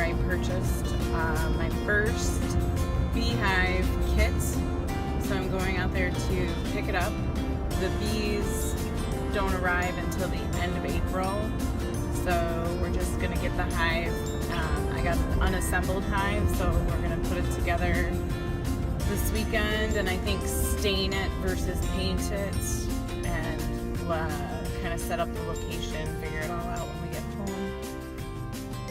I purchased my first beehive kit. So I'm going out there to pick it up. The bees don't arrive until the end of April. So we're just gonna get the hive. I got an unassembled hive, so we're gonna put it together this weekend, and I think stain it versus paint it, and kind of set up the location, figure it all out when we get home,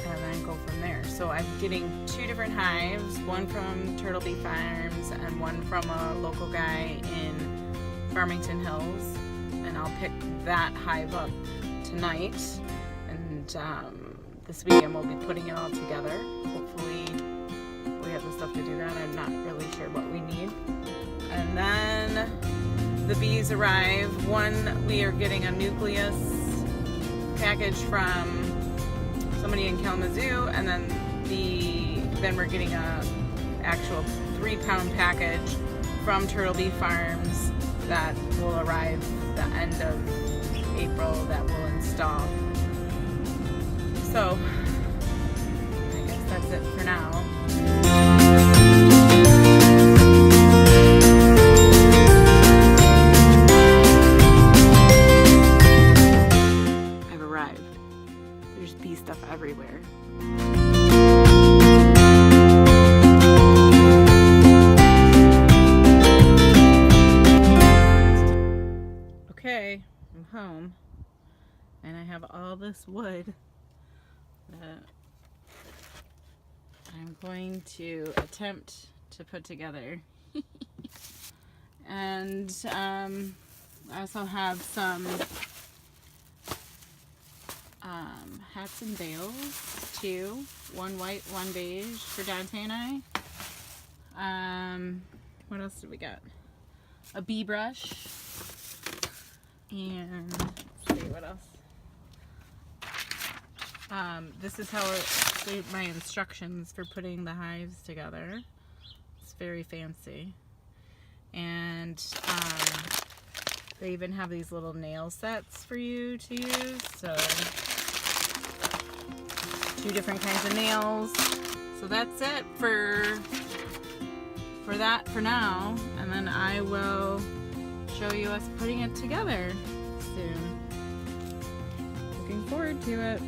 and then go from there. So I'm getting 2 different hives, one from Turtle Bee Farms and one from a local guy in Farmington Hills, and I'll pick that hive up tonight, and this weekend we'll be putting it all together. Hopefully we have the stuff to do that. I'm not really sure what we need. And then the bees arrive. One, we are getting a nucleus package from somebody in Kalamazoo, and then we're getting a actual 3-pound package from Turtle Bee Farms that will arrive the end of April that we'll install. So I guess that's it for now. I've arrived. There's bee stuff everywhere. Okay, I'm home, and I have all this wood that I'm going to attempt to put together. And I also have some hats and bales too. One white, one beige for Dante and I. What else did we got? A bee brush. And let's see what else. This is how my instructions for putting the hives together. It's very fancy. And they even have these little nail sets for you to use. So 2 different kinds of nails. So that's it for that for now. And then I will show you us putting it together soon. Looking forward to it.